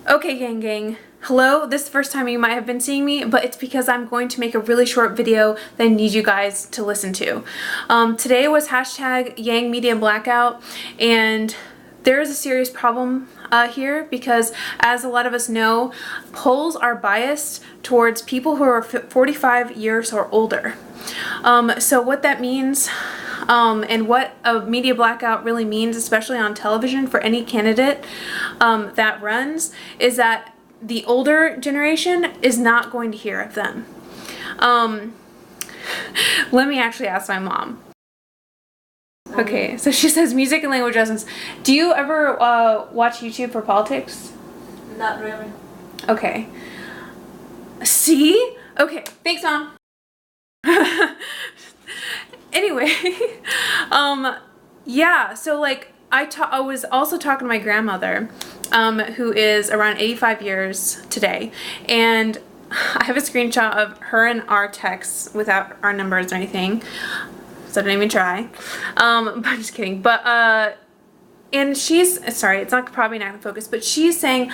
Okay, gang. Hello, this is the first time you might have been seeing me, but it's because I'm going to make a really short video that I need you guys to listen to. Today was hashtag Yang Media Blackout, and there is a serious problem here because, as a lot of us know, polls are biased towards people who are 45 years or older. So what that means and what a media blackout really means, especially on television for any candidate that runs, is that the older generation is not going to hear of them. Let me actually ask my mom. Okay, so she says music and language lessons. Do you ever watch YouTube for politics? Not really. Okay. See? Okay, thanks, Mom. Anyway, yeah, so like I was also talking to my grandmother, who is around 85 years today, and I have a screenshot of her and our texts without our numbers or anything, so don't even try. I'm just kidding. But and she's sorry, it's not probably not gonna focus, but she's saying,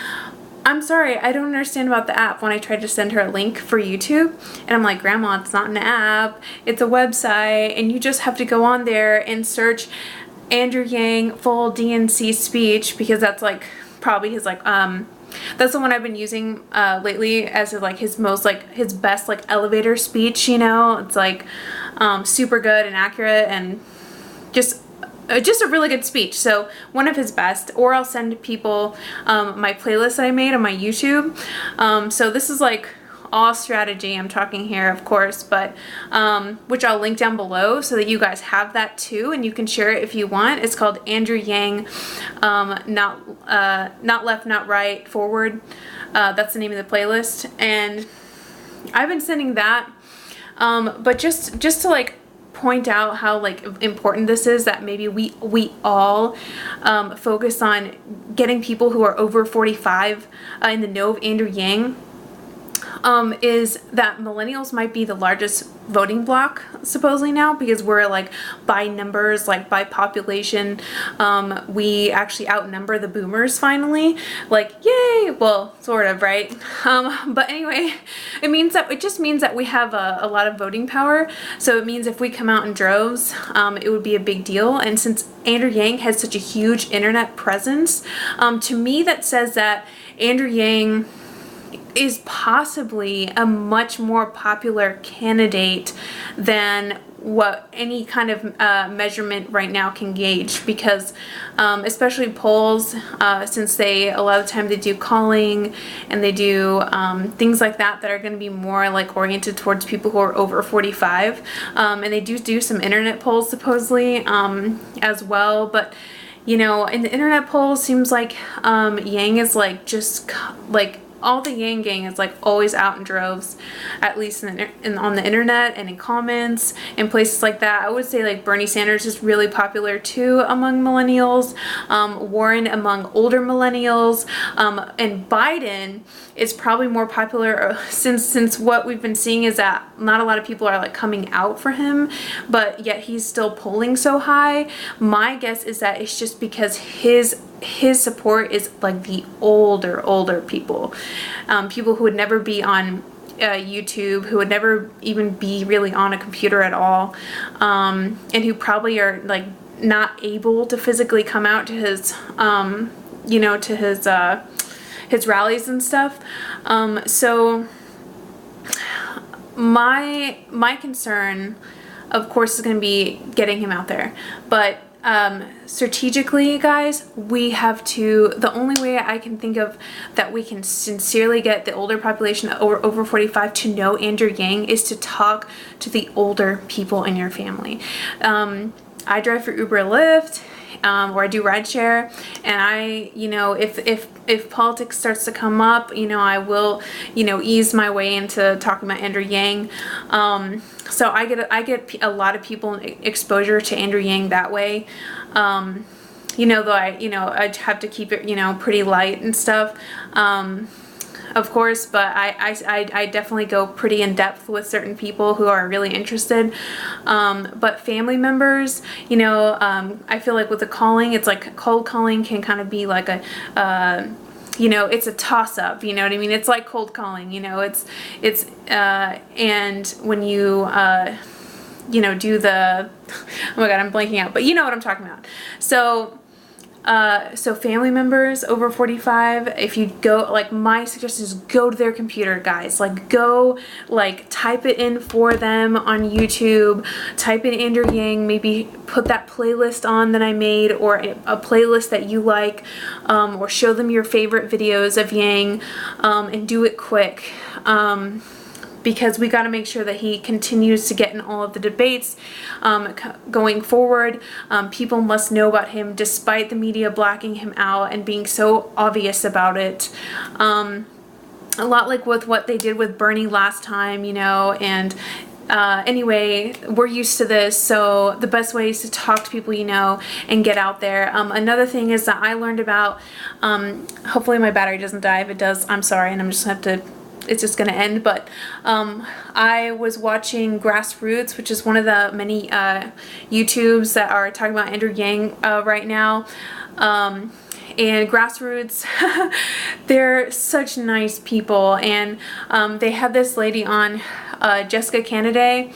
I'm sorry, I don't understand about the app, when I tried to send her a link for YouTube. And I'm like, Grandma, it's not an app, it's a website, and you just have to go on there and search Andrew Yang full DNC speech, because that's like probably his like that's the one I've been using lately as his most his best elevator speech, you know. It's like super good and accurate and just a really good speech. So one of his best. Or I'll send people my playlist that I made on my YouTube. So this is like all strategy I'm talking here, of course, but which I'll link down below so that you guys have that too, and you can share it if you want. It's called Andrew Yang, not left, not right, forward. That's the name of the playlist, and I've been sending that. But just to like point out how important this is, that maybe we all focus on getting people who are over 45 in the know of Andrew Yang, is that millennials might be the largest voting bloc supposedly now, because we're like by numbers, like by population, we actually outnumber the boomers finally, like yay, well sort of, right? But anyway, it just means that we have a lot of voting power. So it means if we come out in droves, it would be a big deal. And since Andrew Yang has such a huge internet presence, to me that says that Andrew Yang is possibly a much more popular candidate than what any kind of measurement right now can gauge, because especially polls, since a lot of the time they do calling and they do things like that are going to be more like oriented towards people who are over 45, and they do some internet polls supposedly as well. But you know, in the internet polls, seems like Yang is like just like all the Yang gang is like always out in droves, at least on the internet and in comments and places like that. I would say like Bernie Sanders is really popular too among millennials, Warren among older millennials, and Biden is probably more popular since what we've been seeing is that not a lot of people are like coming out for him, but yet he's still polling so high. My guess is that it's just because his support is like the older people, people who would never be on YouTube, who would never even be really on a computer at all, and who probably are like not able to physically come out to his you know, to his rallies and stuff. So my concern, of course, is going to be getting him out there, but strategically, guys, we have to, the only way I can think of that we can sincerely get the older population over 45 to know Andrew Yang is to talk to the older people in your family. I drive for Uber or Lyft, or I do rideshare, and I, you know, if politics starts to come up, you know, I will, you know, ease my way into talking about Andrew Yang. So I get a lot of people exposure to Andrew Yang that way. You know, though I have to keep it, you know, pretty light and stuff. Of course, but I definitely go pretty in depth with certain people who are really interested. But family members, you know, I feel like with the calling, it's like cold calling can kind of be like a you know, it's a toss-up, you know what I mean? It's like cold calling, you know, and when you, you know, do the, oh my god, I'm blanking out, but you know what I'm talking about. So family members over 45, if you go, like, my suggestion is go to their computer, guys. Like, go, like, type it in for them on YouTube, type in Andrew Yang, maybe put that playlist on that I made, or a playlist that you like, or show them your favorite videos of Yang, and do it quick. Because we got to make sure that he continues to get in all of the debates going forward. People must know about him despite the media blacking him out and being so obvious about it. A lot like with what they did with Bernie last time, you know, and anyway, we're used to this, so the best way is to talk to people you know and get out there. Another thing is that I learned about, hopefully my battery doesn't die. If it does, I'm sorry, and I'm just going to have to, it's just going to end, but I was watching GrassRoots, which is one of the many YouTubes that are talking about Andrew Yang right now. And GrassRoots, they're such nice people, and they had this lady on, Jessica Canaday,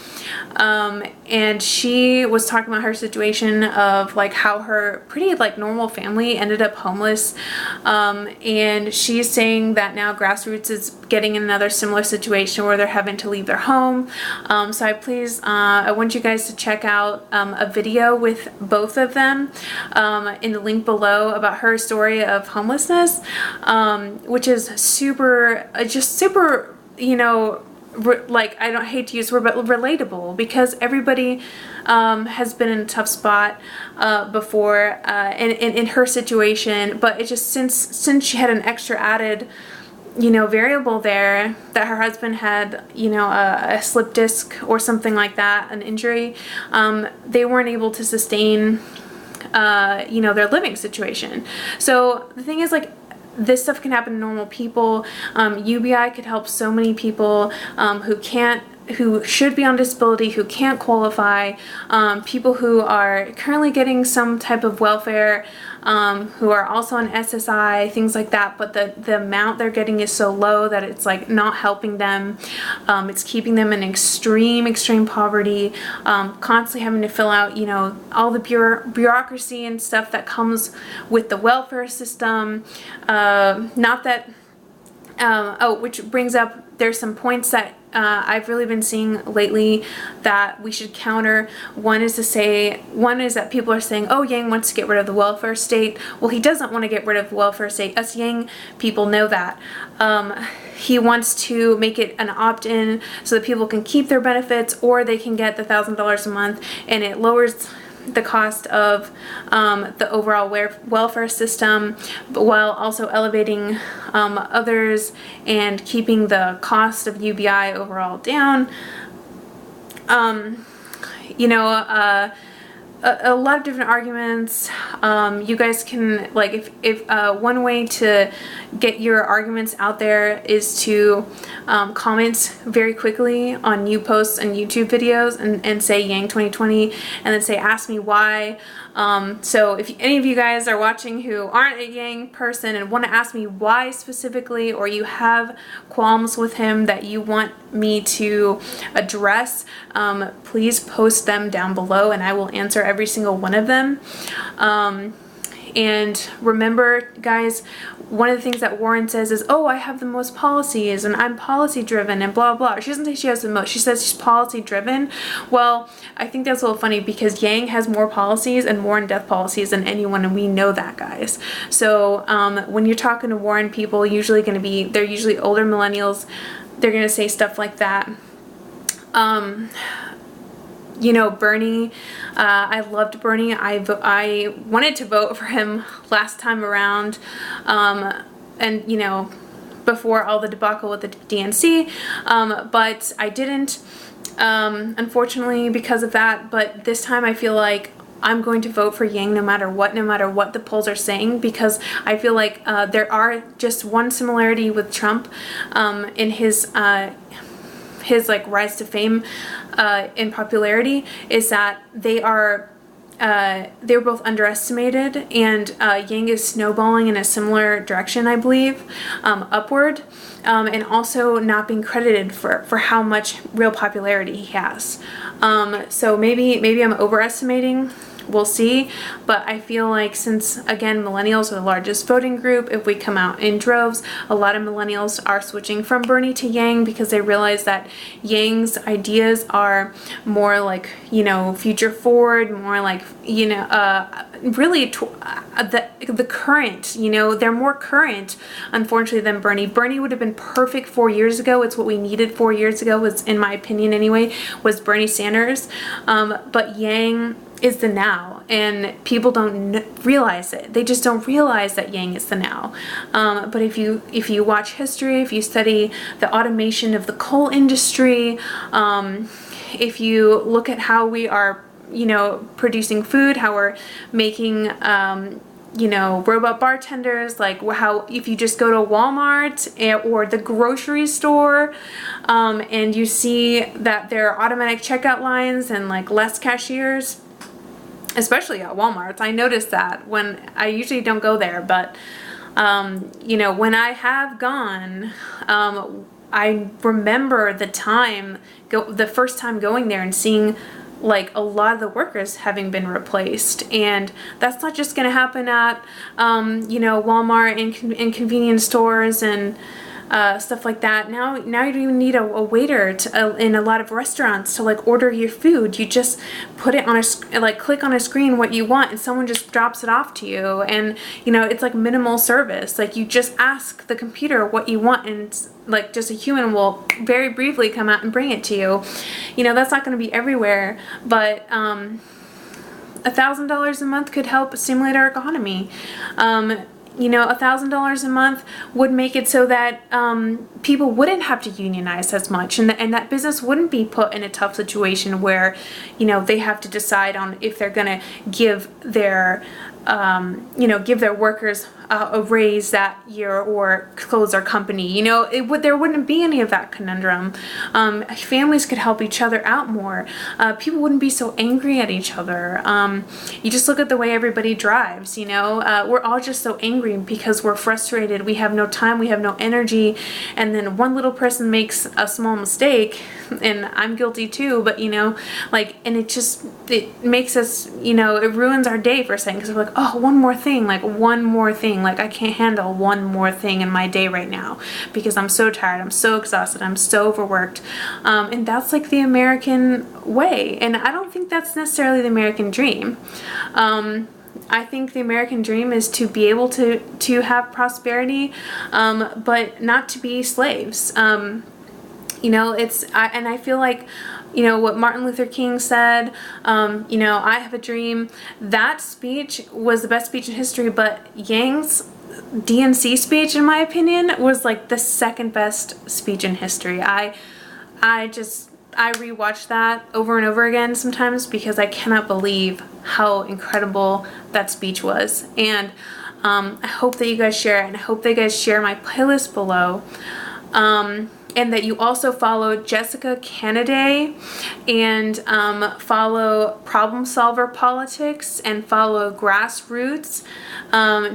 and she was talking about her situation of like how her pretty like normal family ended up homeless, and she's saying that now GrassRoots is getting in another similar situation where they're having to leave their home. So I want you guys to check out a video with both of them in the link below about her story of homelessness, which is super, just super, you know, like, I don't hate to use the word, but relatable, because everybody has been in a tough spot before in her situation, but it just, since she had an extra added, you know, variable there, that her husband had, you know, a slip disc or something like that, an injury, they weren't able to sustain, you know, their living situation. So the thing is, like, this stuff can happen to normal people. UBI could help so many people who should be on disability, who can't qualify, people who are currently getting some type of welfare, who are also on SSI, things like that, but the amount they're getting is so low that it's like not helping them. It's keeping them in extreme poverty, constantly having to fill out, you know, all the bureaucracy and stuff that comes with the welfare system. Not that, oh, which brings up, there's some points that I've really been seeing lately that we should counter. One is that people are saying, oh, Yang wants to get rid of the welfare state. Well, he doesn't want to get rid of the welfare state. Us Yang people know that. He wants to make it an opt-in so that people can keep their benefits, or they can get the $1,000 a month, and it lowers the cost of the overall welfare system, but while also elevating others and keeping the cost of UBI overall down. You know, a lot of different arguments. You guys can, like, if one way to get your arguments out there is to comment very quickly on new posts and YouTube videos and say Yang 2020, and then say ask me why. So if any of you guys are watching who aren't a Yang person and want to ask me why specifically, or you have qualms with him that you want me to address, please post them down below and I will answer every single one of them. And remember, guys, one of the things that Warren says is, oh, I have the most policies and I'm policy driven and blah blah. She doesn't say she has the most, she says she's policy driven. Well, I think that's a little funny because Yang has more policies and more in-depth policies than anyone, and we know that, guys. So when you're talking to Warren people, they're usually older millennials. They're gonna say stuff like that. You know, Bernie, I loved Bernie. I wanted to vote for him last time around, and, you know, before all the debacle with the DNC, but I didn't, unfortunately, because of that. But this time I feel like I'm going to vote for Yang no matter what the polls are saying, because I feel like there are just one similarity with Trump in his like rise to fame in popularity, is that they are they were both underestimated, and Yang is snowballing in a similar direction, I believe, upward, and also not being credited for how much real popularity he has. So maybe I'm overestimating. We'll see, but I feel like since, again, millennials are the largest voting group, if we come out in droves, a lot of millennials are switching from Bernie to Yang because they realize that Yang's ideas are more like, future forward, more like, really the current, they're more current, unfortunately, than Bernie. Bernie would have been perfect 4 years ago. It's what we needed 4 years ago, was, in my opinion anyway, was Bernie Sanders. But Yang is the now, and people don't realize it. They just don't realize that Yang is the now. But if you watch history, if you study the automation of the coal industry, if you look at how we are, producing food, how we're making, robot bartenders, like how if you just go to Walmart or the grocery store, and you see that there are automatic checkout lines and like less cashiers, especially at Walmart. I noticed that when I usually don't go there, but when I have gone, I remember the first time going there and seeing like a lot of the workers having been replaced. And that's not just going to happen at Walmart and convenience stores and stuff like that. Now you don't even need a waiter in a lot of restaurants to like order your food. You just put it on click on a screen what you want, and someone just drops it off to you. And it's like minimal service. Like you just ask the computer what you want, and like just a human will very briefly come out and bring it to you. That's not going to be everywhere, but $1,000 a month could help stimulate our economy. $1,000 a month would make it so that people wouldn't have to unionize as much, and that business wouldn't be put in a tough situation where, they have to decide on if they're going to give their workers a raise that year or close their company. There wouldn't be any of that conundrum. Families could help each other out more. People wouldn't be so angry at each other. You just look at the way everybody drives, we're all just so angry because we're frustrated. We have no time, we have no energy, and then one little person makes a small mistake, and I'm guilty too, but and it makes us, it ruins our day for a second, because we're like, oh, one more thing, like I can't handle one more thing in my day right now because I'm so tired, I'm so exhausted, I'm so overworked. And that's like the American way, and I don't think that's necessarily the American dream. I think the American dream is to be able to have prosperity, but not to be slaves. I feel like, what Martin Luther King said, I have a dream. That speech was the best speech in history, but Yang's DNC speech, in my opinion, was like the second best speech in history. I rewatch that over and over again sometimes because I cannot believe how incredible that speech was. And I hope that you guys share it, and I hope that you guys share my playlist below. And that you also follow Jessica Canaday, and follow Problem Solver Politics, and follow GrassRoots.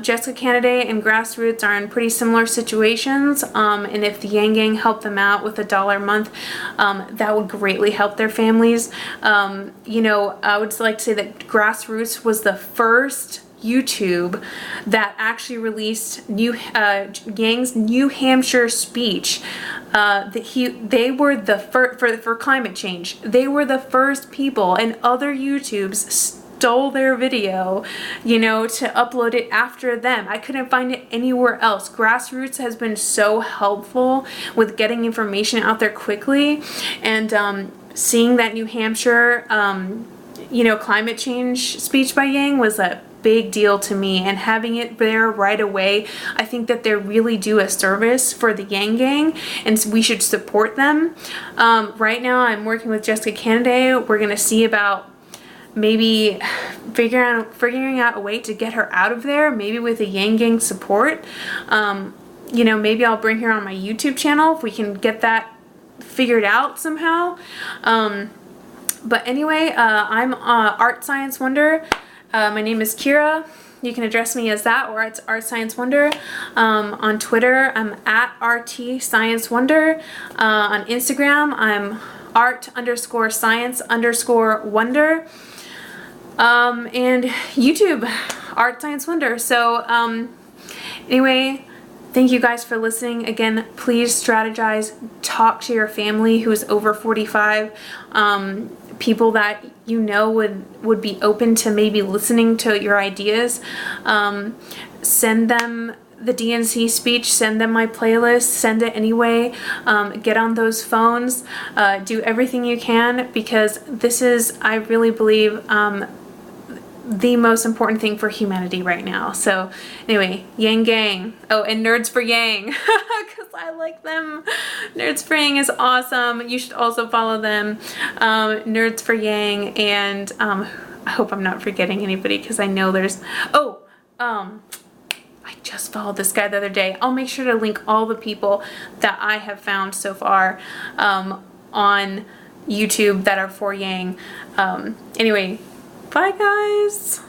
Jessica Canaday and GrassRoots are in pretty similar situations, and if the Yang Gang helped them out with $1 a month, that would greatly help their families. I would like to say that GrassRoots was the first YouTube that actually released Yang's New Hampshire speech. They were the first for climate change. They were the first people, and other YouTubes stole their video, to upload it after them. I couldn't find it anywhere else. GrassRoots has been so helpful with getting information out there quickly, and seeing that New Hampshire, climate change speech by Yang was a big deal to me, and having it there right away, I think that they really do a service for the Yang Gang, and we should support them. Right now I'm working with Jessica Canaday. We're gonna see about maybe figuring out a way to get her out of there, maybe with a Yang Gang support. Maybe I'll bring her on my YouTube channel if we can get that figured out somehow. But anyway, I'm Art Science Wonder. My name is Kira. You can address me as that, or it's Art Science Wonder. On Twitter, I'm at RT Science Wonder. On Instagram, I'm art_science_wonder. And YouTube, Art Science Wonder. So anyway, thank you guys for listening. Again, please strategize. Talk to your family who is over 45. People that you know would be open to maybe listening to your ideas. Send them the DNC speech, send them my playlist, send it anyway. Get on those phones, do everything you can, because this is, I really believe, the most important thing for humanity right now. So anyway, Yang Gang. Oh, and Nerds for Yang, because I like them. Nerds for Yang is awesome. You should also follow them. Nerds for Yang, and I hope I'm not forgetting anybody, because I know there's, I just followed this guy the other day. I'll make sure to link all the people that I have found so far on YouTube that are for Yang. Anyway, bye guys.